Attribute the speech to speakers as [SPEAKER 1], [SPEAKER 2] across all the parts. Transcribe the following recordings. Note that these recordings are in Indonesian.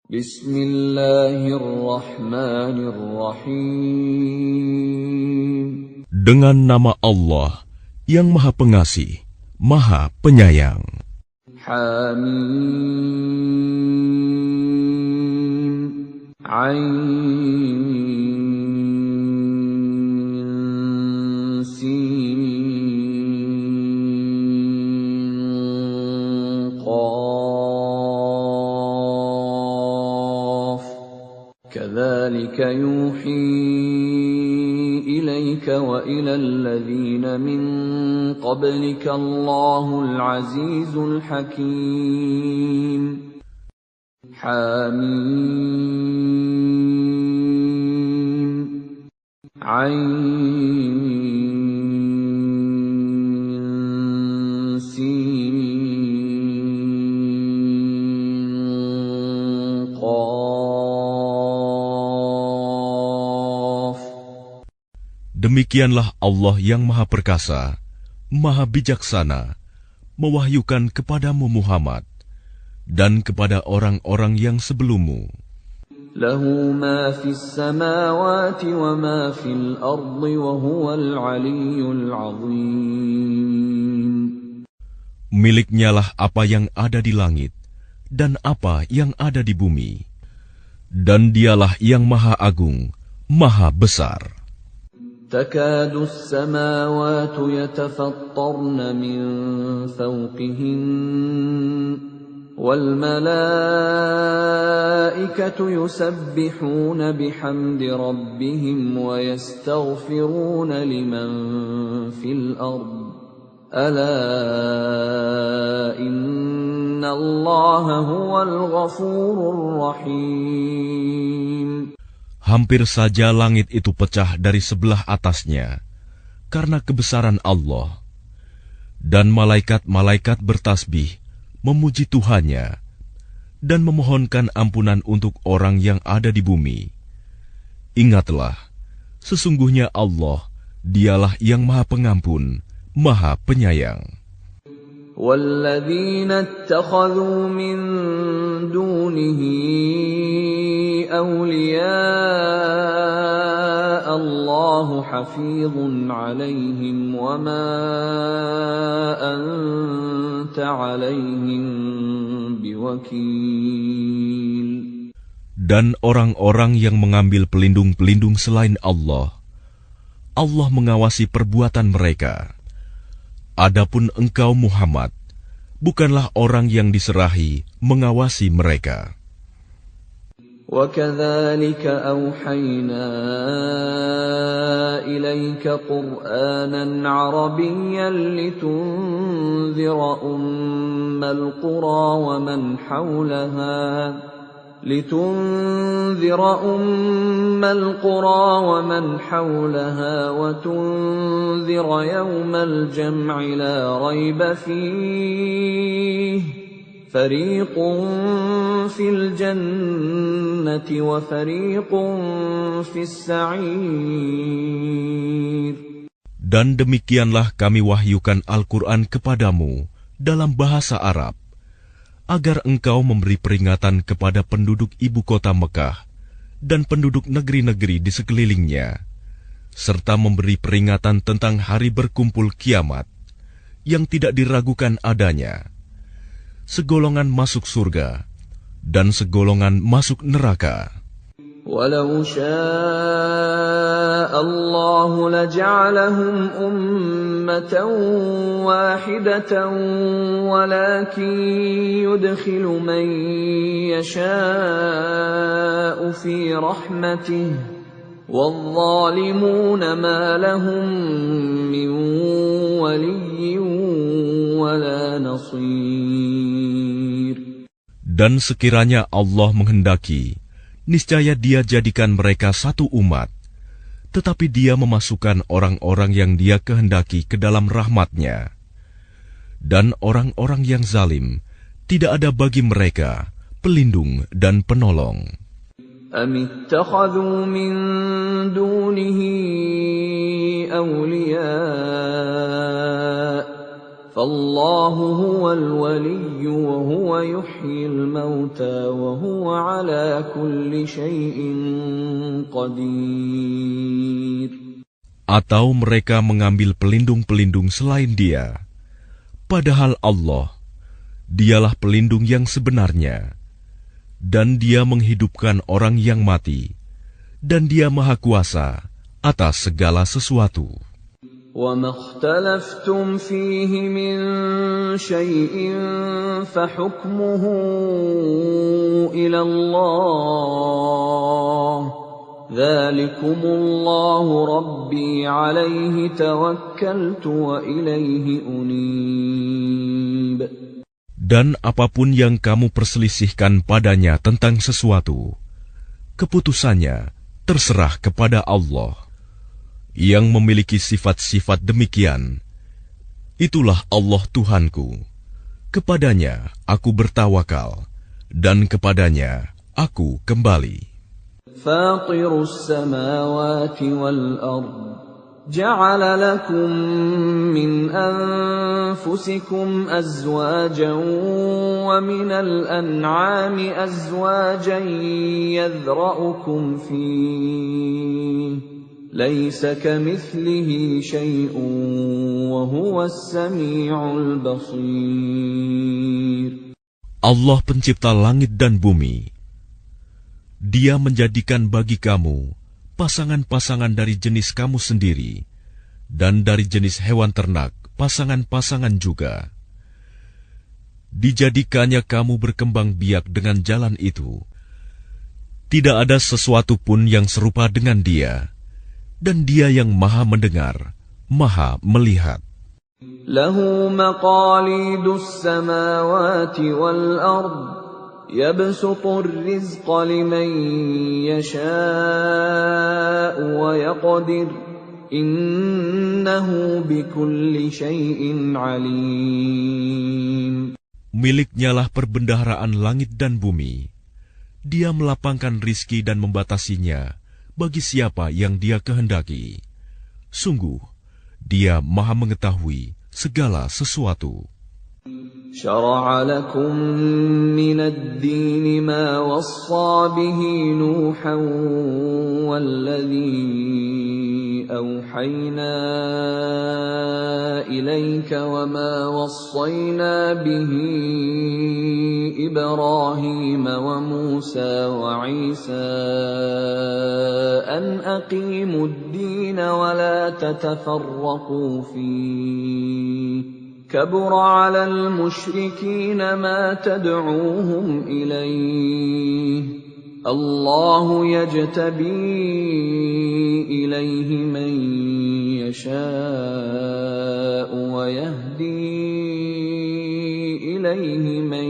[SPEAKER 1] Bismillahirrahmanirrahim.
[SPEAKER 2] Dengan nama Allah yang Maha Pengasih, Maha Penyayang.
[SPEAKER 1] Hamim. Ain. Sin. Qaf. Kadzalika yuhi إليك وإلى الذين من قبلك الله العزيز الحكيم. حميم. عين. سين.
[SPEAKER 2] Demikianlah Allah yang Maha Perkasa, Maha Bijaksana, mewahyukan kepadamu Muhammad dan kepada orang-orang yang sebelummu.
[SPEAKER 1] Lahu ma fis samawati wa ma fil ardi wa huwal aliyyul azim.
[SPEAKER 2] Miliknyalah apa yang ada di langit dan apa yang ada di bumi, dan dialah yang Maha Agung, Maha Besar.
[SPEAKER 1] تكاد السماوات يتفطرن من فوقهن والملائكة يسبحون بحمد ربهم ويستغفرون لمن في الأرض ألا إن الله هو الغفور الرحيم.
[SPEAKER 2] Hampir saja langit itu pecah dari sebelah atasnya karena kebesaran Allah, dan malaikat-malaikat bertasbih memuji Tuhannya dan memohonkan ampunan untuk orang yang ada di bumi. Ingatlah, sesungguhnya Allah, dialah yang Maha Pengampun, Maha Penyayang.
[SPEAKER 1] وَالَّذِينَ اتَّخَذُوا مِن دُونِهِ أَوْلِيَاءَ اللَّهُ حَفِيظٌ عَلَيْهِمْ وَمَا أَنْتَ عَلَيْهِمْ بِوَكِيلٍ.
[SPEAKER 2] Dan orang-orang yang mengambil pelindung-pelindung selain Allah, Allah mengawasi perbuatan mereka. Adapun engkau Muhammad, bukanlah orang yang diserahi mengawasi mereka.
[SPEAKER 1] وَكَذَلِكَ أَوْحَيْنَا إِلَيْكَ قُرْآنًا عَرَبِيًّا لِتُنذِرَ أُمَّ الْقُرَى وَمَنْ حَوْلَهَا وَتُنذِرَ يَوْمَ الْجَمْعِ لَا رَيْبَ فِيهِ فَرِيقٌ فِي الْجَنَّةِ وَفَرِيقٌ فِي السَّعِيرِ.
[SPEAKER 2] Dan demikianlah kami wahyukan Al-Quran kepadamu dalam bahasa Arab, agar engkau memberi peringatan kepada penduduk ibu kota Mekah dan penduduk negeri-negeri di sekelilingnya, serta memberi peringatan tentang hari berkumpul kiamat yang tidak diragukan adanya. Segolongan masuk surga dan segolongan masuk neraka.
[SPEAKER 1] وَلَوْ شَاءَ اللَّهُ لَجَعَلَهُمْ أُمَّةً وَاحِدَةً وَلَكِنْ يُدْخِلُ مَنْ يَشَاءُ فِي رَحْمَتِهِ وَالظَّالِمُونَ مَا لَهُمْ مِنْ وَلِيٍّ وَلَا نَصِيرٍ.
[SPEAKER 2] Dan sekiranya Allah menghendaki, niscaya Dia jadikan mereka satu umat, tetapi Dia memasukkan orang-orang yang Dia kehendaki ke dalam rahmat-Nya. Dan orang-orang yang zalim, tidak ada bagi mereka pelindung dan penolong.
[SPEAKER 1] أَمِ اتَّخَذُوا مِن دُونِهِ أَوْلِيَاءَ فالله هو الولي وهو يحيي الموتى وهو على كل شيء قدير.
[SPEAKER 2] Atau mereka mengambil pelindung-pelindung selain Dia, padahal Allah, Dialah pelindung yang sebenarnya, dan Dia menghidupkan orang yang mati, dan Dia Maha Kuasa atas segala sesuatu.
[SPEAKER 1] وَمَا اخْتَلَفْتُمْ فِيهِ مِنْ شَيْءٍ فَحُكْمُهُ إِلَى اللَّهِ ذَلِكُمُ اللَّهُ رَبِّي عَلَيْهِ تَوَكَّلْتُ وَإِلَيْهِ أُنِيبُ.
[SPEAKER 2] Dan apapun yang kamu perselisihkan padanya tentang sesuatu, keputusannya terserah kepada Allah. Yang memiliki sifat-sifat demikian, itulah Allah Tuhanku. Kepadanya aku bertawakal, dan kepadanya aku kembali.
[SPEAKER 1] Fatirus samawati wal ard, ja'ala lakum min anfusikum azwajan wa minal an'ami azwajan yadhra'ukum fihi. Laisa kamithlihi syai'un wa huwas sami'ul basir.
[SPEAKER 2] Allah pencipta langit dan bumi. Dia menjadikan bagi kamu pasangan-pasangan dari jenis kamu sendiri, dan dari jenis hewan ternak pasangan-pasangan juga. Dijadikannya kamu berkembang biak dengan jalan itu. Tidak ada sesuatu pun yang serupa dengan Dia. Dan Dia yang Maha mendengar, Maha melihat.
[SPEAKER 1] Lahu maqalidus samawati wal ard, yabsutur rizqa liman yasha'u wa yaqdir, innahu bikulli syai'in alim.
[SPEAKER 2] Miliknyalah perbendaharaan langit dan bumi. Dia melapangkan rizki dan membatasinya bagi siapa yang Dia kehendaki. Sungguh, Dia Maha mengetahui segala sesuatu.
[SPEAKER 1] Syara'a lakum minad din ma wassa bihi Nuhan walladhi awhayna ilayka wa ma wassayna bihi Ibrahim wa Musa wa Isa an aqimud din wa la tatafarraqu fihi. كبر على المشركين ما تدعوهم إليه الله يجتبي إليه من يشاء ويهدي إليه من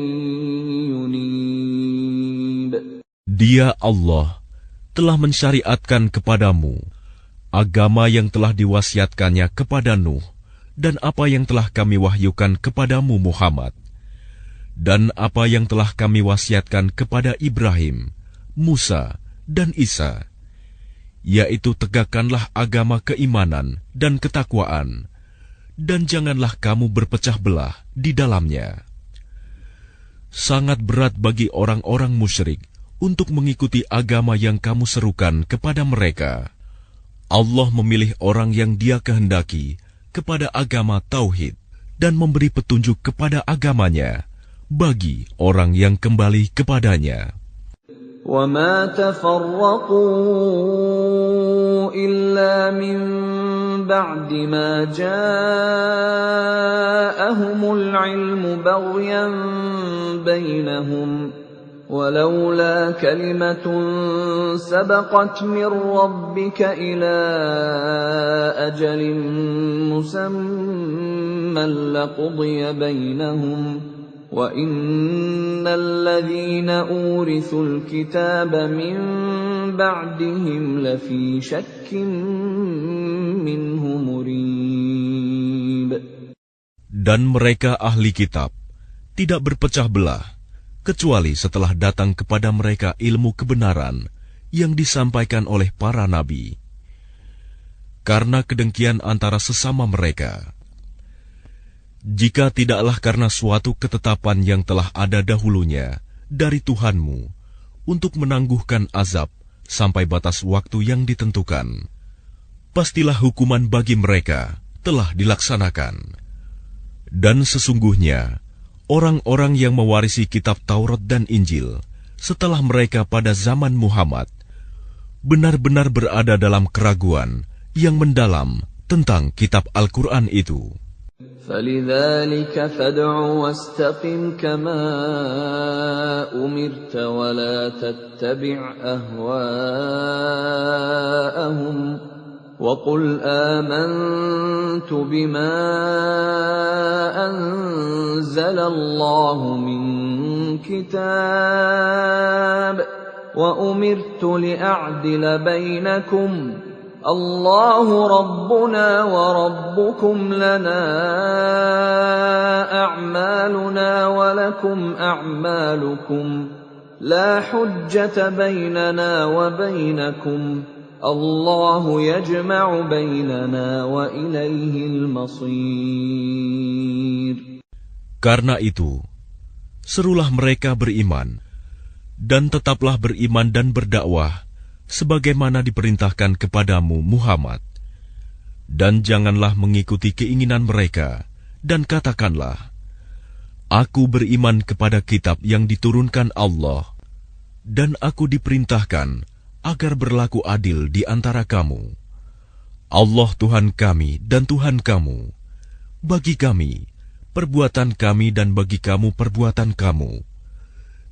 [SPEAKER 1] ينيب.
[SPEAKER 2] Dia Allah telah mensyariatkan kepadamu agama yang telah diwasiatkannya kepada Nuh, dan apa yang telah kami wahyukan kepadamu Muhammad, dan apa yang telah kami wasiatkan kepada Ibrahim, Musa, dan Isa, yaitu tegakkanlah agama keimanan dan ketakwaan, dan janganlah kamu berpecah belah di dalamnya. Sangat berat bagi orang-orang musyrik untuk mengikuti agama yang kamu serukan kepada mereka. Allah memilih orang yang Dia kehendaki kepada agama tauhid dan memberi petunjuk kepada agamanya bagi orang yang kembali kepadanya.
[SPEAKER 1] وَمَا تَفَرَّقُوا إِلَّا مِن بَعْدِ مَا جَاءَهُمُ الْعِلْمُ بَغْيًا بَيْنَهُمْ وَلَوْلَا كَلِمَةٌ سَبَقَتْ مِنْ رَبِّكَ إِلَى أَجَلٍ مُّسَمًّى لَقُضِيَ بَيْنَهُمْ وَإِنَّ الَّذِينَ أُورِثُوا الْكِتَابَ مِنْ بَعْدِهِمْ لَفِي شَكٍّ مِّنْهُ مُرِيبٍ.
[SPEAKER 2] Dan mereka ahli kitab tidak berpecah belah kecuali setelah datang kepada mereka ilmu kebenaran yang disampaikan oleh para nabi. Karena kedengkian antara sesama mereka, jika tidaklah karena suatu ketetapan yang telah ada dahulunya dari Tuhanmu untuk menangguhkan azab sampai batas waktu yang ditentukan, pastilah hukuman bagi mereka telah dilaksanakan. Dan sesungguhnya, orang-orang yang mewarisi kitab Taurat dan Injil setelah mereka pada zaman Muhammad benar-benar berada dalam keraguan yang mendalam tentang kitab Al-Quran itu.
[SPEAKER 1] فَلِذَلِكَ فَادْعُ وَاسْتَقِمْ كَمَا أُمِرْتَ وَلَا تَتَّبِعْ أَهْوَاءَهُمْ وَقُلْ آمَنْتُ بِمَا أَنزَلَ اللَّهُ مِنْ كِتَابٍ وَأُمِرْتُ لِأَعْدِلَ بَيْنَكُمْ اللَّهُ رَبُّنَا وَرَبُّكُمْ لَنَا أَعْمَالُنَا وَلَكُمْ أَعْمَالُكُمْ لَا حُجَّةَ بَيْنَنَا وَبَيْنَكُمْ اللَّهُ يَجْمَعُ بَيْنَنَا وَإِلَيْهِ الْمَصِيرُ.
[SPEAKER 2] Karena itu, serulah mereka beriman, dan tetaplah beriman dan berdakwah sebagaimana diperintahkan kepadamu Muhammad. Dan janganlah mengikuti keinginan mereka, dan katakanlah, Aku beriman kepada kitab yang diturunkan Allah, dan aku diperintahkan agar berlaku adil di antara kamu. Allah Tuhan kami dan Tuhan kamu. Bagi kami, perbuatan kami dan bagi kamu perbuatan kamu.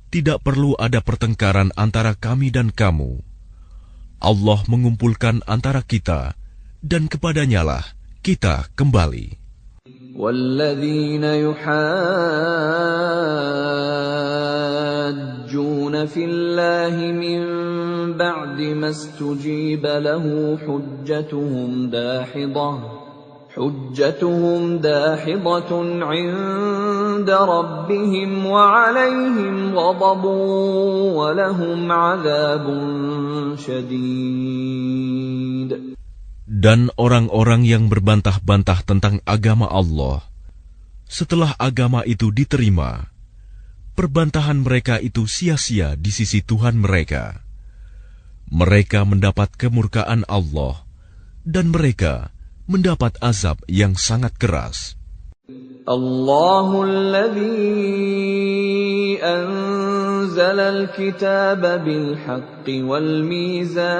[SPEAKER 2] Tidak perlu ada pertengkaran antara kami dan kamu. Allah mengumpulkan antara kita, dan kepadanyalah kita kembali.
[SPEAKER 1] وَالَّذِينَ يُحَاجُّونَ فِي اللَّهِ مِن بَعْدِ مَا اسْتُجِيبَ لَهُ حُجَّتُهُمْ دَاحِضَةٌ عِندَ رَبِّهِمْ وَعَلَيْهِمْ غَضَبٌ وَلَهُمْ عَذَابٌ شَدِيدٌ.
[SPEAKER 2] Dan orang-orang yang berbantah-bantah tentang agama Allah, setelah agama itu diterima, perbantahan mereka itu sia-sia di sisi Tuhan mereka. Mereka mendapat kemurkaan Allah, dan mereka mendapat azab yang sangat keras.
[SPEAKER 1] Allahul ladzi anzalal kitaba bil haqqi wal mizan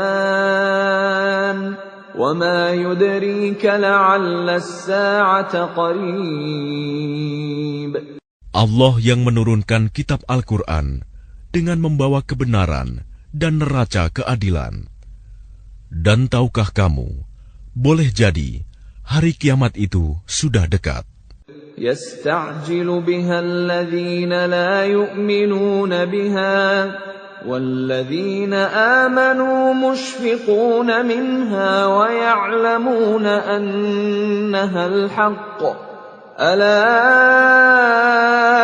[SPEAKER 1] wa ma yudrika la'alla as-sa'ata qarib.
[SPEAKER 2] Allah yang menurunkan kitab Al-Quran dengan membawa kebenaran dan neraca keadilan. Dan tahukah kamu, boleh jadi hari kiamat itu sudah dekat.
[SPEAKER 1] يَسْتَعْجِلُ بِهَا الَّذِينَ لَا يُؤْمِنُونَ بِهَا وَالَّذِينَ آمَنُوا مُشْفِقُونَ مِنْهَا وَيَعْلَمُونَ أَنَّهَا الْحَقُّ أَلَا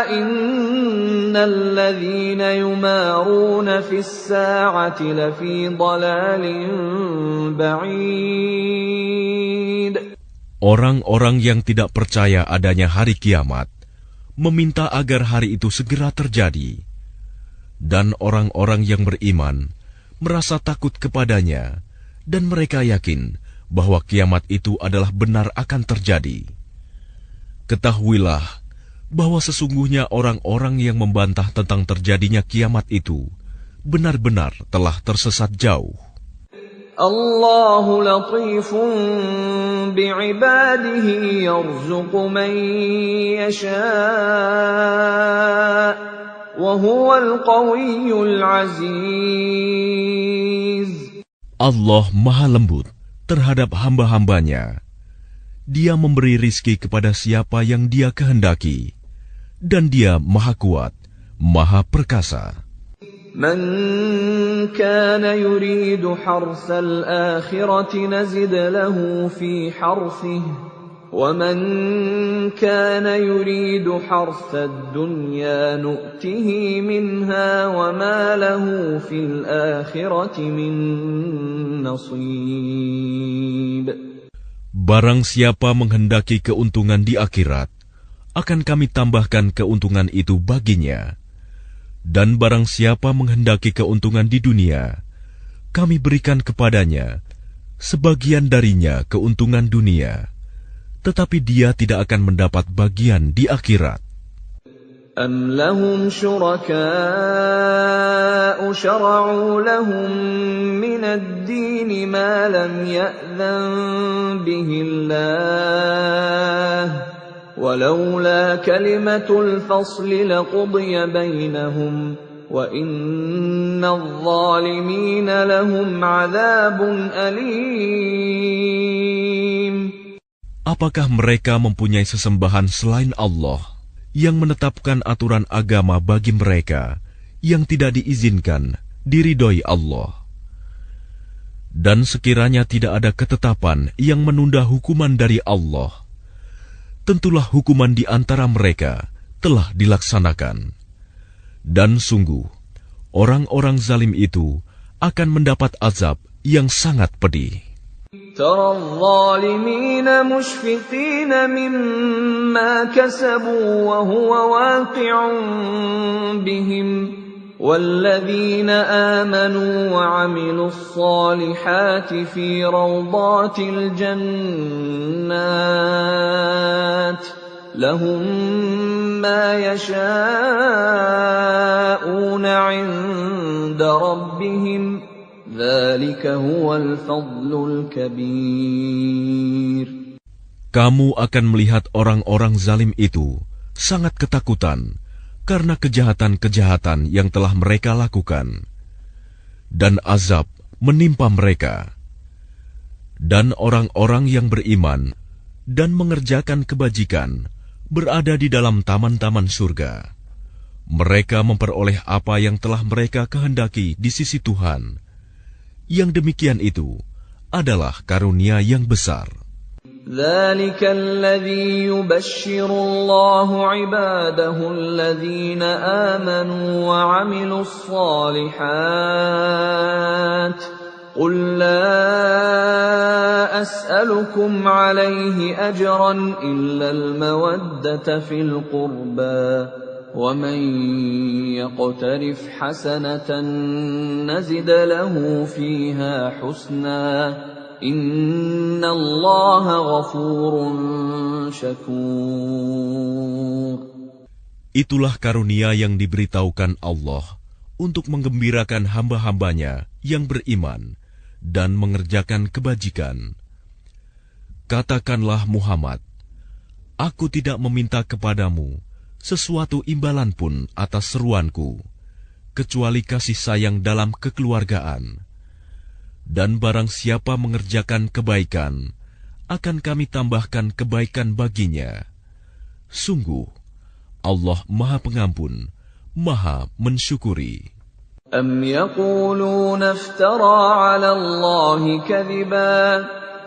[SPEAKER 1] إِنَّ الَّذِينَ يُمَارُونَ فِي السَّاعَةِ لَفِي ضَلَالٍ بَعِيدٍ.
[SPEAKER 2] Orang-orang yang tidak percaya adanya hari kiamat meminta agar hari itu segera terjadi, dan orang-orang yang beriman merasa takut kepadanya, dan mereka yakin bahwa kiamat itu adalah benar akan terjadi. Ketahuilah bahwa sesungguhnya orang-orang yang membantah tentang terjadinya kiamat itu benar-benar telah tersesat jauh.
[SPEAKER 1] Allahu latifun bi'ibadihi yarzuqu man yasha' wa huwal qawiyyul aziz.
[SPEAKER 2] Allah Maha Lembut terhadap hamba-hambanya. Dia memberi rizki kepada siapa yang Dia kehendaki, dan Dia Maha Kuat, Maha Perkasa.
[SPEAKER 1] Man kana yuridu harsal akhirati nazid lahu fi harsihi wa man kana yuridu harsad dunya nu'tihi minha wa ma lahu fil akhirati min nasib.
[SPEAKER 2] Barang siapa menghendaki keuntungan di akhirat, akan kami tambahkan keuntungan itu baginya. Dan barang siapa menghendaki keuntungan di dunia, kami berikan kepadanya sebagian darinya keuntungan dunia, tetapi dia tidak akan mendapat bagian di akhirat.
[SPEAKER 1] أَمْ لَهُمْ شُرَكَاءُ شَرَعُوا لَهُم مِّنَ الدِّينِ مَا لَمْ يَأْذَن بِهِ اللَّهُ وَلَوْلَا كَلِمَةُ الْفَصْلِ لَقُضِيَ بَيْنَهُمْ وَإِنَّ الظَّالِمِينَ لَهُمْ عَذَابٌ أَلِيمٌ.
[SPEAKER 2] Apakah mereka mempunyai sesembahan selain Allah yang menetapkan aturan agama bagi mereka yang tidak diizinkan diridhoi Allah? Dan sekiranya tidak ada ketetapan yang menunda hukuman dari Allah, tentulah hukuman di antara mereka telah dilaksanakan. Dan sungguh, orang-orang zalim itu akan mendapat azab yang sangat pedih.
[SPEAKER 1] تَرَى الظَّالِمِينَ مُشْفِقِينَ مِمَّا كَسَبُوا وَهُوَ وَاقِعٌ بِهِمْ وَالَّذِينَ آمَنُوا وَعَمِلُوا الصَّالِحَاتِ فِي رَوْضَاتِ الْجَنَّاتِ لَهُم مَّا يَشَاءُونَ عِندَ رَبِّهِمْ ذَلِكَ هُوَ الْفَضْلُ الْكَبِيرُ.
[SPEAKER 2] Kamu akan melihat orang-orang zalim itu sangat ketakutan karena kejahatan-kejahatan yang telah mereka lakukan, dan azab menimpa mereka. Dan orang-orang yang beriman dan mengerjakan kebajikan berada di dalam taman-taman surga. Mereka memperoleh apa yang telah mereka kehendaki di sisi Tuhan. Yang demikian itu adalah karunia yang besar.
[SPEAKER 1] ذَلِكَ الَّذِي يُبَشِّرُ اللَّهُ عِبَادَهُ الَّذِينَ آمَنُوا وَعَمِلُوا الصَّالِحَاتِ قُل لَّا أَسْأَلُكُمْ عَلَيْهِ أَجْرًا إِلَّا الْمَوَدَّةَ فِي الْقُرْبَى وَمَن يَقْتَرِفْ حَسَنَةً نَّزِدْ لَهُ فِيهَا حُسْنًا إِنَّ اللَّهَ غَفُورٌ شَكُورٌ.
[SPEAKER 2] Itulah karunia yang diberitahukan Allah untuk menggembirakan hamba-hambanya yang beriman dan mengerjakan kebajikan. Katakanlah Muhammad, aku tidak meminta kepadamu sesuatu imbalan pun atas seruanku, kecuali kasih sayang dalam kekeluargaan. Dan barang siapa mengerjakan kebaikan, akan kami tambahkan kebaikan baginya. Sungguh, Allah Maha Pengampun, Maha Mensyukuri.
[SPEAKER 1] أَمْ يَقُولُونَ افْتَرَىٰ عَلَى اللَّهِ كَذِبًا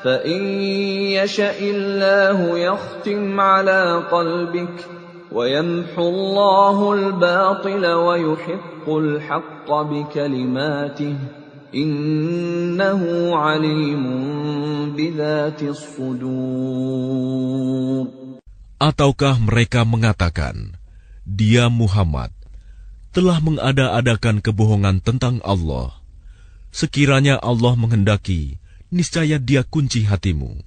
[SPEAKER 1] فَإِن يَشَإِ اللَّهُ يَخْتِمْ عَلَىٰ قَلْبِكَ وَيَمْحُ اللَّهُ الْبَاطِلَ وَيُحِقُّ الْحَقَّ بِكَلِمَاتِهِ إِنَّهُ عَلِيمٌ بِذَاتِ الصُّدُورِ.
[SPEAKER 2] Ataukah mereka mengatakan, Dia Muhammad telah mengada-adakan kebohongan tentang Allah. Sekiranya Allah menghendaki, niscaya Dia kunci hatimu.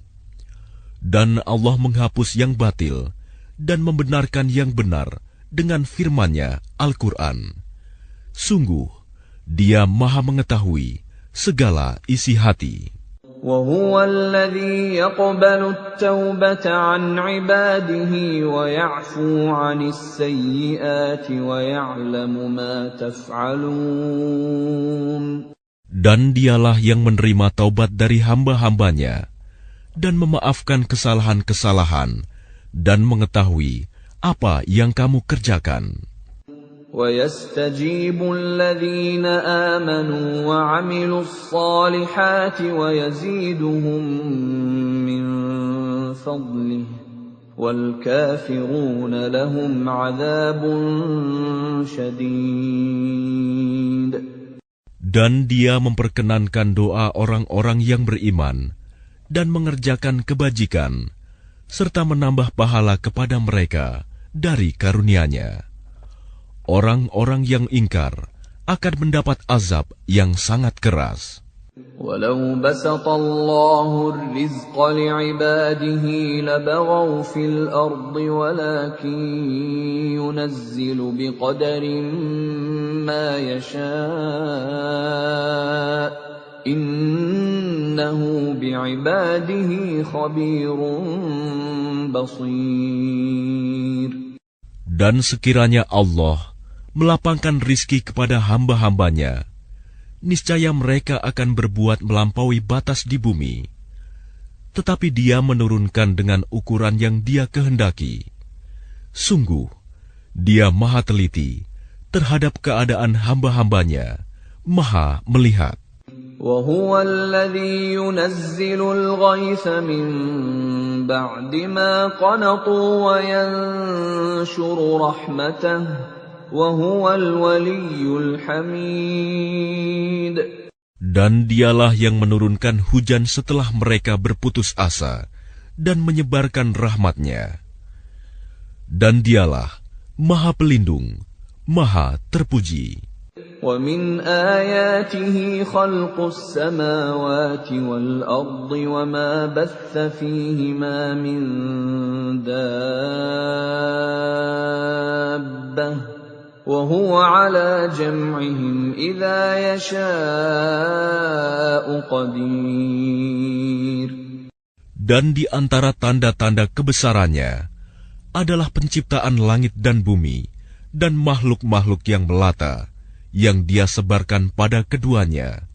[SPEAKER 2] Dan Allah menghapus yang batil dan membenarkan yang benar dengan firman-Nya Al-Quran. Sungguh, Dia Maha mengetahui segala isi hati.
[SPEAKER 1] وَهُوَ الَّذِي يَقْبَلُ التَّوْبَةَ عَنْ عِبَادِهِ وَيَعْفُو عَنِ السَّيِّئَاتِ وَيَعْلَمُ مَا تَفْعَلُونَ.
[SPEAKER 2] Dan Dialah yang menerima taubat dari hamba-hambanya dan memaafkan kesalahan-kesalahan dan mengetahui apa yang kamu kerjakan.
[SPEAKER 1] وَيَسْتَجِيبُ الَّذِينَ آمَنُوا وَعَمِلُوا الصَّالِحَاتِ وَيَزِيدُهُم مِّن فَضْلِهِ وَالْكَافِرُونَ لَهُمْ عَذَابٌ شَدِيدٌ.
[SPEAKER 2] Dan Dia memperkenankan doa orang-orang yang beriman dan mengerjakan kebajikan, serta menambah pahala kepada mereka dari karunia-Nya. Orang-orang yang ingkar akan mendapat azab yang sangat keras.
[SPEAKER 1] وَلَوْ بَسَطَ اللَّهُ الرِّزْقَ لِعِبَادِهِ لَبَغَوْا فِي الْأَرْضِ وَلَكِنْ يُنَزِّلُ بِقَدَرٍ مَا يَشَاءُ إِنَّهُ بِعِبَادِهِ خَبِيرٌ بَصِيرٌ.
[SPEAKER 2] Dan sekiranya Allah melapangkan rizki kepada hamba-hambanya, niscaya mereka akan berbuat melampaui batas di bumi. Tetapi Dia menurunkan dengan ukuran yang Dia kehendaki. Sungguh, Dia Maha teliti terhadap keadaan hamba-hambanya, Maha melihat.
[SPEAKER 1] وَهُوَ الَّذِي يُنَزِّلُ الْغَيْثَ مِن بَعْدِ مَا قَنَطُوا وَيَنشُرُ رَحْمَتَهُ وَهُوَ الْوَلِيُّ الْحَمِيدُ.
[SPEAKER 2] Dan Dialah yang menurunkan hujan setelah mereka berputus asa dan menyebarkan rahmat-Nya. Dan Dialah Maha Pelindung, Maha Terpuji.
[SPEAKER 1] وَمِنْ آيَاتِهِ خَلْقُ السَّمَاوَاتِ وَالْأَرْضِ وَمَا بَثَّ فِيهِمَا مِنْ دَابَّةٍ وَهُوَ عَلَى جَمْعِهِمْ إِذَا يَشَاءُ قَدِيرٌ.
[SPEAKER 2] Dan di antara tanda-tanda kebesarannya adalah penciptaan langit dan bumi dan makhluk-makhluk yang melata yang Dia sebarkan pada keduanya.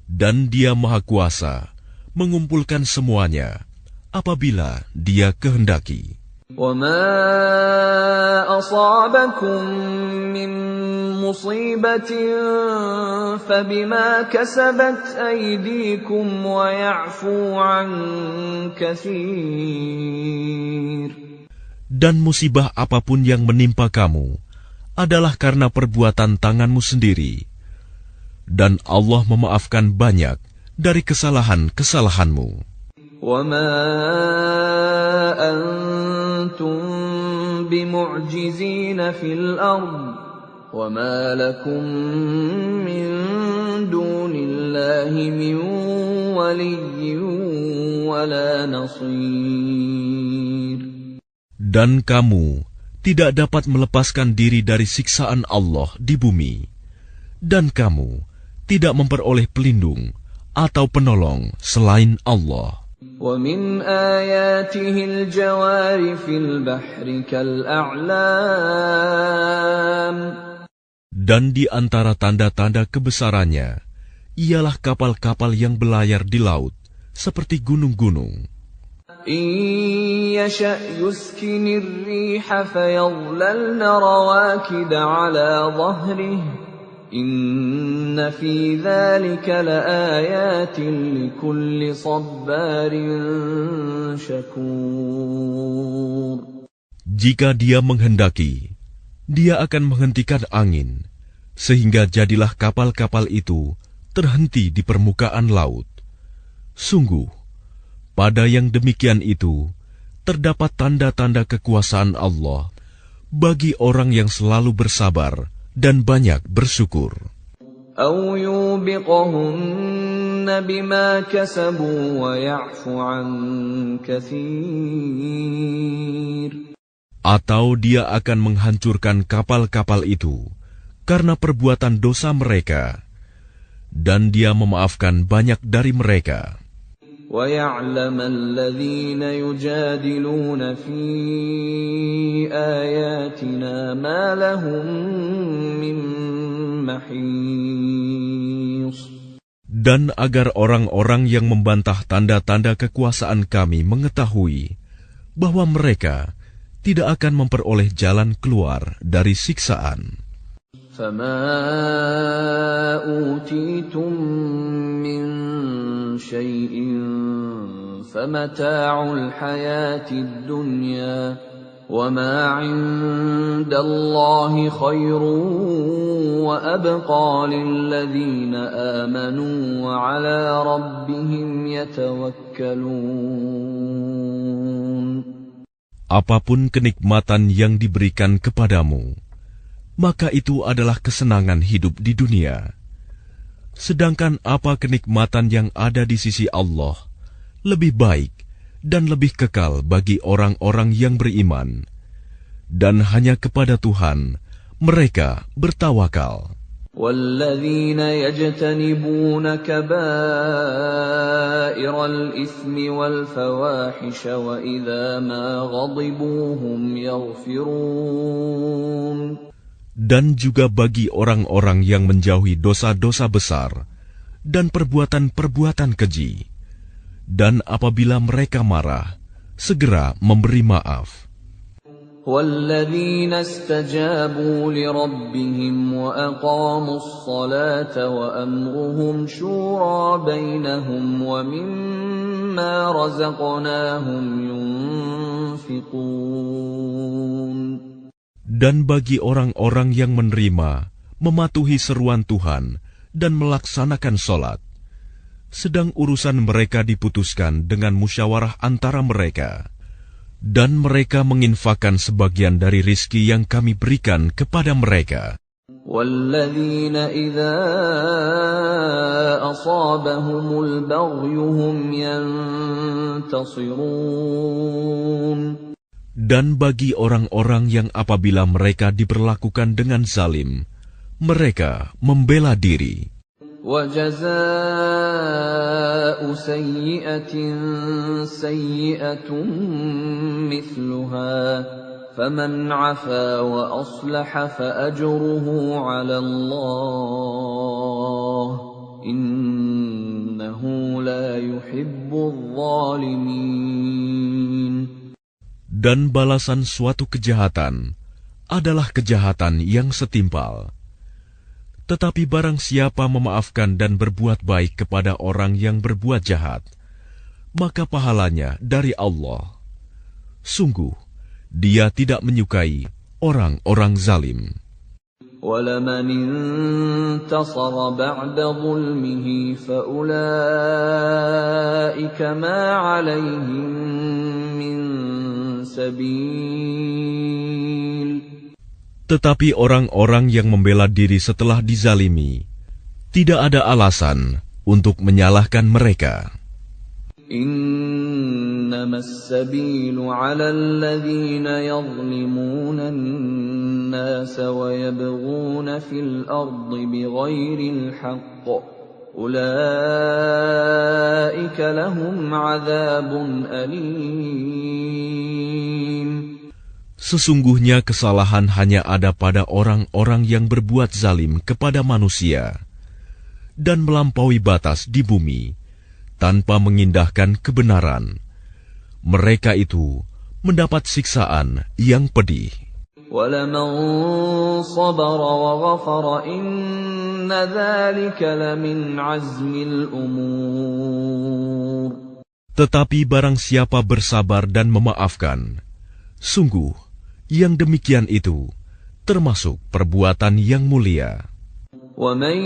[SPEAKER 2] Dan Dia Maha Kuasa mengumpulkan semuanya apabila Dia kehendaki.
[SPEAKER 1] وَمَا أَصَابَكُم مِّن مُّصِيبَةٍ فَبِمَا كَسَبَتْ أَيْدِيكُمْ وَيَعْفُو عَن كَثِيرٍ. Dan
[SPEAKER 2] musibah apapun yang menimpa kamu adalah karena perbuatan tanganmu sendiri. Dan Allah memaafkan banyak dari kesalahan-kesalahanmu.
[SPEAKER 1] وَمَا أَنْتُمْ بِمُعْجِزِينَ فِي الْأَرْضِ وَمَا لَكُمْ مِنْ دُونِ اللَّهِ مِنْ وَلِيٍّ وَلَا نَصِيرٍ. Dan
[SPEAKER 2] kamu tidak dapat melepaskan diri dari siksaan Allah di bumi, dan kamu tidak memperoleh pelindung atau penolong selain Allah.
[SPEAKER 1] وَمِنْ آيَاتِهِ الْجَوَارِ فِي الْبَحْرِ كَالْأَعْلَامِ.
[SPEAKER 2] Dan di antara tanda-tanda kebesarannya ialah kapal-kapal yang belayar di laut seperti gunung-gunung.
[SPEAKER 1] إِن يَشَأْ يُسْكِنِ الرِّيحَ فَيَظْلَلْنَ رَوَاكِدَ عَلَى ظَهْرِهِ إِنَّ فِي ذَلِكَ لَآيَاتٍ لِكُلِّ صَبَّارٍ شَكُورٍ.
[SPEAKER 2] Jika Dia menghendaki, Dia akan menghentikan angin, sehingga jadilah kapal-kapal itu terhenti di permukaan laut. Sungguh, pada yang demikian itu, terdapat tanda-tanda kekuasaan Allah bagi orang yang selalu bersabar dan banyak bersyukur.
[SPEAKER 1] أَوْ يُوبِقَهُنَّ بِمَا كَسَبُوا وَيَعْفُ عَنْ كَثِيرٍ.
[SPEAKER 2] Atau Dia akan menghancurkan kapal-kapal itu karena perbuatan dosa mereka, dan Dia memaafkan banyak dari mereka.
[SPEAKER 1] وَيَعْلَمَ الَّذِينَ يُجَادِلُونَ فِي آيَاتِنَا مَا لَهُم مِّن مَّحِيصٍ.
[SPEAKER 2] Dan agar orang-orang yang membantah tanda-tanda kekuasaan Kami mengetahui bahwa mereka tidak akan memperoleh jalan keluar dari siksaan.
[SPEAKER 1] فَمَا أُوتِيتُم مِّن شَيْءٍ فَمَتَاعُ الْحَيَاةِ الدُّنْيَا وَمَا عِندَ اللَّهِ خَيْرٌ وَأَبْقَىٰ لِلَّذِينَ آمَنُوا وَعَلَىٰ رَبِّهِمْ يَتَوَكَّلُونَ.
[SPEAKER 2] apapun kenikmatan yang diberikan kepadamu, maka itu adalah kesenangan hidup di dunia. Sedangkan apa kenikmatan yang ada di sisi Allah lebih baik dan lebih kekal bagi orang-orang yang beriman, dan hanya kepada Tuhan mereka bertawakal.
[SPEAKER 1] وَالَّذِينَ يَجْتَنِبُونَ كَبَائِرَ الْإِثْمِ وَالْفَوَاحِشَ وَإِذَا مَا غَضِبُوا هُمْ يَغْفِرُونَ.
[SPEAKER 2] Dan juga bagi orang-orang yang menjauhi dosa-dosa besar dan perbuatan-perbuatan keji, dan apabila mereka marah, segera memberi maaf.
[SPEAKER 1] وَالَّذِينَ اسْتَجَابُوا لِرَبِّهِمْ وَأَقَامُوا الصَّلَاةَ وَأَمْرُهُمْ شُورَىٰ بَيْنَهُمْ وَمِمَّا رَزَقْنَاهُمْ يُنْفِقُونَ.
[SPEAKER 2] Dan bagi orang-orang yang menerima, mematuhi seruan Tuhan, dan melaksanakan sholat, sedang urusan mereka diputuskan dengan musyawarah antara mereka, dan mereka menginfakkan sebagian dari rizki yang kami berikan kepada mereka.
[SPEAKER 1] وَالَّذِينَ إِذَا أَصَابَهُمُ الْبَغْيُ هُمْ يَنْتَصِرُونَ.
[SPEAKER 2] Dan bagi orang-orang yang apabila mereka diperlakukan dengan zalim, mereka membela diri.
[SPEAKER 1] وَجَزَاءُ سَيِّئَةٍ سَيِّئَةٌ مِثْلُهَا فَمَنْ عَفَا وَأَصْلَحَ فَأَجْرُهُ عَلَى اللَّهِ إِنَّهُ لَا يُحِبُّ الظَّالِمِينَ.
[SPEAKER 2] Dan balasan suatu kejahatan adalah kejahatan yang setimpal. Tetapi barang siapa memaafkan dan berbuat baik kepada orang yang berbuat jahat, maka pahalanya dari Allah. Sungguh, Dia tidak menyukai orang-orang zalim.
[SPEAKER 1] وَلَمَنِ انتَصَرَ بَعْدَ ظُلْمِهِ فَأُولَئِكَ مَا عَلَيْهِمْ مِنْ سَبِيلٍ.
[SPEAKER 2] Tetapi orang-orang yang membela diri setelah dizalimi, tidak ada alasan untuk menyalahkan mereka.
[SPEAKER 1] إِنَّمَا السَّبِيلُ عَلَى الَّذِينَ يَظْلِمُونَ النَّاسَ وَيَبْغُونَ فِي الْأَرْضِ بِغَيْرِ الْحَقِّ أُولَئِكَ لَهُمْ عَذَابٌ أَلِيمٌ.
[SPEAKER 2] Sesungguhnya kesalahan hanya ada pada orang-orang yang berbuat zalim kepada manusia dan melampaui batas di bumi tanpa mengindahkan kebenaran. Mereka itu mendapat siksaan yang pedih.
[SPEAKER 1] وَلَمَنْ صَبَرَ وَغَفَرَ إِنَّ ذَلِكَ لَمِنْ عَزْمِ الْأُمُورِ.
[SPEAKER 2] Tetapi barang siapa bersabar dan memaafkan, sungguh yang demikian itu termasuk perbuatan yang mulia.
[SPEAKER 1] وَمَنْ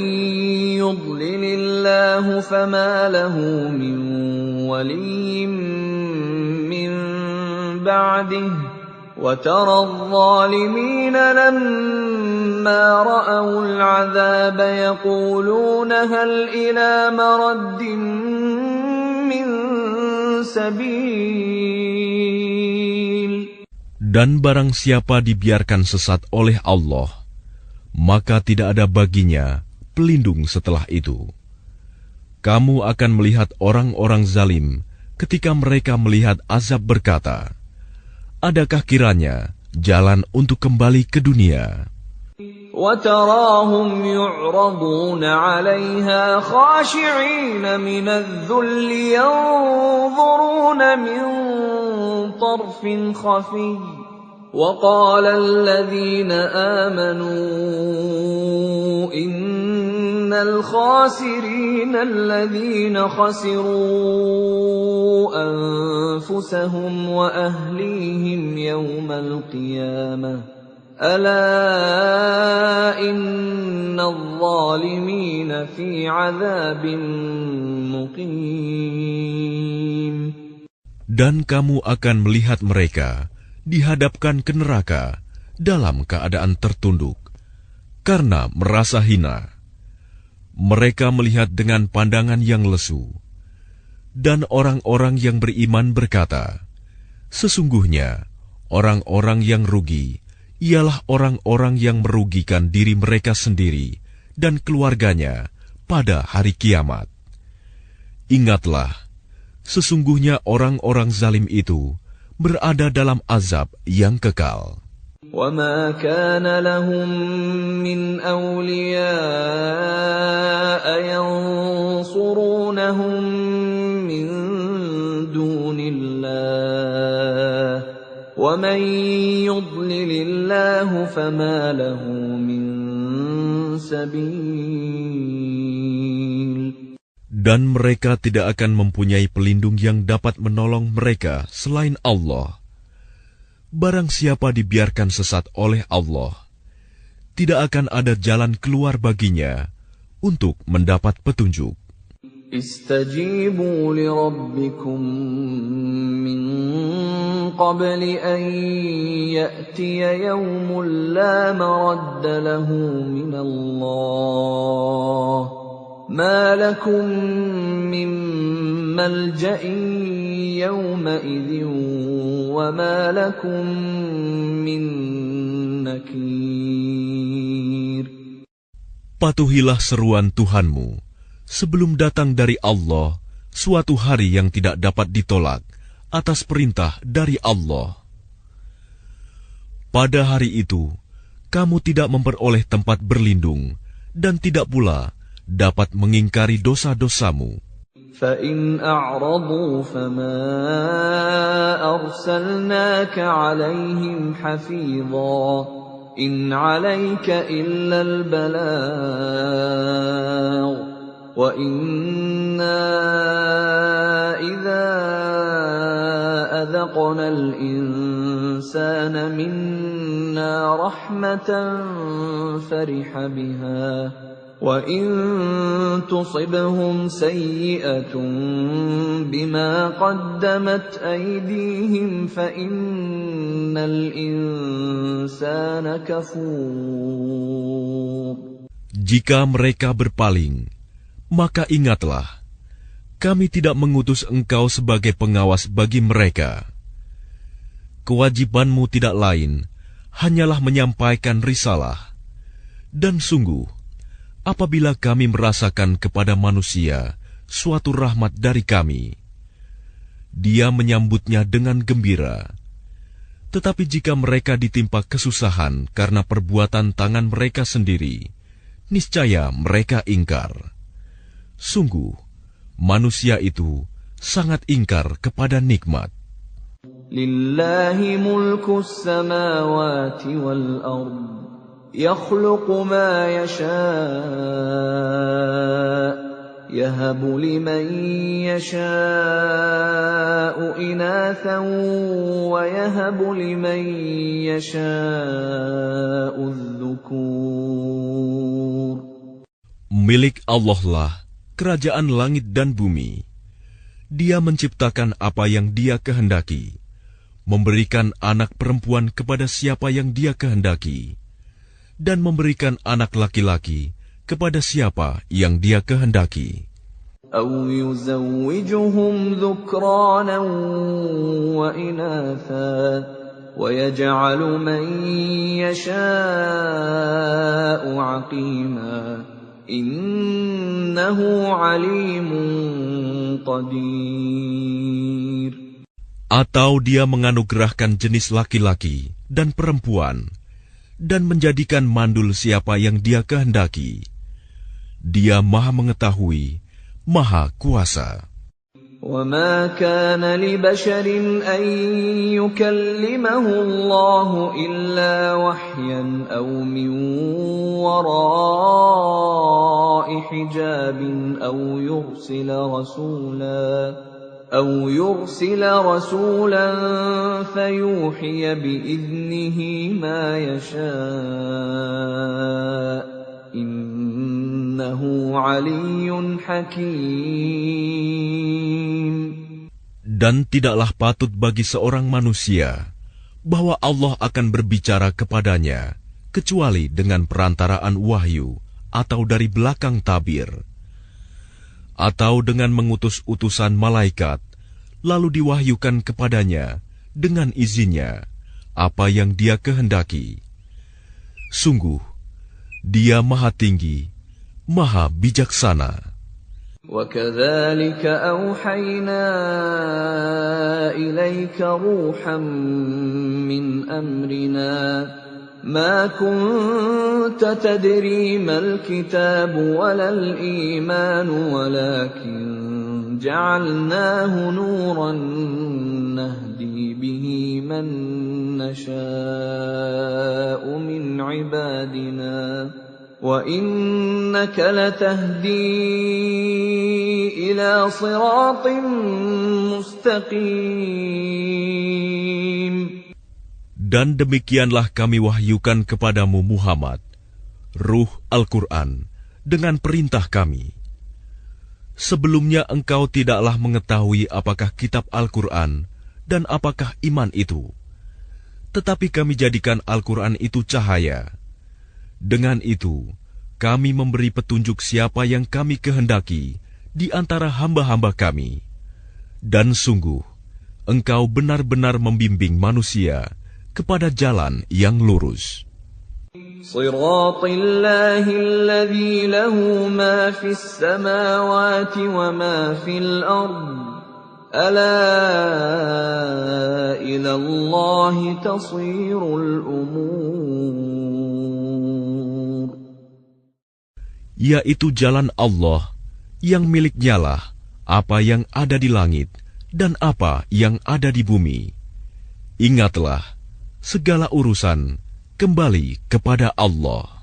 [SPEAKER 1] يُضْلِلِ اللَّهُ فَمَا لَهُ مِنْ وَلِيٍّ مِّنْ بَعْدِهِ وَتَرَى الظَّالِمِينَ لَمَّا رَأَوُا الْعَذَابَ يَقُولُونَ هَلْ إِلَى مَرَدٍّ مِّنْ سَبِيلٍ.
[SPEAKER 2] Dan barang siapa dibiarkan sesat oleh Allah, maka tidak ada baginya pelindung setelah itu. Kamu akan melihat orang-orang zalim ketika mereka melihat azab berkata, adakah kiranya jalan untuk kembali ke dunia?
[SPEAKER 1] وَتَرَاهُمْ يُعْرَضُونَ عَلَيْهَا خَاشِعِينَ مِنَ الذُّلِّ يَنظُرُونَ مِنْ طَرْفٍ خَفِيٍّ وَقَالَ الَّذِينَ آمَنُوا إِنَّ الْخَاسِرِينَ الَّذِينَ خَسِرُوا أَنفُسَهُمْ وَأَهْلِيهِمْ يَوْمَ الْقِيَامَةِ أَلَا إِنَّ الظَّالِمِينَ فِي عَذَابٍ مُقِيمٍ.
[SPEAKER 2] Dan kamu akan melihat mereka dihadapkan ke neraka dalam keadaan tertunduk karena merasa hina. Mereka melihat dengan pandangan yang lesu. Dan orang-orang yang beriman berkata, sesungguhnya orang-orang yang rugi ialah orang-orang yang merugikan diri mereka sendiri dan keluarganya pada hari kiamat. Ingatlah, sesungguhnya orang-orang zalim itu berada dalam azab yang kekal.
[SPEAKER 1] وَمَا كَانَ لَهُم مِّنْ أَوْلِيَاءَ يَنصُرُونَهُم مِّن دُونِ اللَّهِ وَمَن يُضْلِلِ اللَّهُ فَمَا لَهُ مِن سَبِيلٍ.
[SPEAKER 2] Dan mereka tidak akan mempunyai pelindung yang dapat menolong mereka selain Allah. Barang siapa dibiarkan sesat oleh Allah, tidak akan ada jalan keluar baginya untuk mendapat petunjuk.
[SPEAKER 1] Istajibu li rabbikum min qabli an ya'tiya yawmun la maradda lahu min Allah. ما لكم من ملجأ يومئذ وما لكم من نكير.
[SPEAKER 2] Patuhilah seruan Tuhanmu sebelum datang dari Allah suatu hari yang tidak dapat ditolak atas perintah dari Allah. Pada hari itu, kamu tidak memperoleh tempat berlindung dan tidak pula dapat mengingkari dosa-dosamu.
[SPEAKER 1] فَإِنْ أَعْرَضُوا فَمَا أَرْسَلْنَاكَ عَلَيْهِمْ حَفِيظًا إِنْ عَلَيْكَ إِلَّا الْبَلَاغُ وَإِنَّا إِذَا أَذَقْنَا الْإِنسَانَ مِنَّا رَحْمَةً فَرِحَ بِهَا وَإِن تُصِبْهُمْ سَيِّئَةٌ بِمَا قَدَّمَتْ أَيْدِيهِمْ فَإِنَّ الْإِنسَانَ كَفُورٌ.
[SPEAKER 2] Jika mereka berpaling, maka ingatlah, kami tidak mengutus engkau sebagai pengawas bagi mereka. Kewajibanmu tidak lain, hanyalah menyampaikan risalah. Dan sungguh, apabila kami merasakan kepada manusia suatu rahmat dari kami, dia menyambutnya dengan gembira. Tetapi jika mereka ditimpa kesusahan karena perbuatan tangan mereka sendiri, niscaya mereka ingkar. Sungguh, manusia itu sangat ingkar kepada nikmat.
[SPEAKER 1] Lillahi mulkus samawati wal ard. يخلق ما يشاء يهب لمن يشاء إناثا ويهب لمن يشاء الذكور.
[SPEAKER 2] Milik Allah lah kerajaan langit dan bumi. Dia menciptakan apa yang Dia kehendaki, memberikan anak perempuan kepada siapa yang Dia kehendaki, dan memberikan anak laki-laki kepada siapa yang Dia kehendaki.
[SPEAKER 1] أَوْ يُزَوِّجُهُمْ ذُكْرَانًا وَإِنَاثًا وَيَجْعَلُ مَن يَشَاءُ عَقِيمًا إِنَّهُ عَلِيمٌ قَدِيرٌ.
[SPEAKER 2] Atau Dia menganugerahkan jenis laki-laki dan perempuan dan menjadikan mandul siapa yang Dia kehendaki. Dia Maha Mengetahui, Maha Kuasa.
[SPEAKER 1] وَمَا كَانَ لِبَشَرٍ أَن يُكَلِّمَهُ اللَّهُ إِلَّا وَحْيًا أَوْ مِن وَرَاءِ حِجَابٍ أَوْ يُرْسِلَ رَسُولًا فَيُوحِيَ بِإِذْنِهِ مَا يَشَاءُ إِنَّهُ عَلِيٌّ حَكِيمٌ.
[SPEAKER 2] Dan tidaklah patut bagi seorang manusia bahwa Allah akan berbicara kepadanya kecuali dengan perantaraan wahyu atau dari belakang tabir, atau dengan mengutus utusan malaikat, lalu diwahyukan kepadanya dengan izinnya apa yang Dia kehendaki. Sungguh, Dia Maha Tinggi, Maha Bijaksana.
[SPEAKER 1] وَكَذَلِكَ أَوْحَيْنَا إِلَيْكَ رُوحًا مِّنْ أَمْرِنَا مَا كُنتَ تَدْرِي مَا الْكِتَابُ وَلَا الْإِيمَانُ وَلَكِنْ جَعَلْنَاهُ نُورًا نَهْدِي بِهِ مَن نَّشَاءُ مِنْ عِبَادِنَا وَإِنَّكَ لَتَهْدِي إِلَى صِرَاطٍ مُسْتَقِيمٍ.
[SPEAKER 2] Dan demikianlah kami wahyukan kepadamu Muhammad, Ruh Al-Quran, dengan perintah kami. Sebelumnya engkau tidaklah mengetahui apakah kitab Al-Quran dan apakah iman itu. Tetapi kami jadikan Al-Quran itu cahaya. Dengan itu, kami memberi petunjuk siapa yang kami kehendaki di antara hamba-hamba kami. Dan sungguh, engkau benar-benar membimbing manusia kepada jalan yang lurus.
[SPEAKER 1] Shiratal-Lahi alladhi lahu ma fis samawati wa ma fil ardh. Ala ila Allahi tasirul umur.
[SPEAKER 2] Yaitu jalan Allah yang miliknyalah apa yang ada di langit dan apa yang ada di bumi. Ingatlah, segala urusan kembali kepada Allah.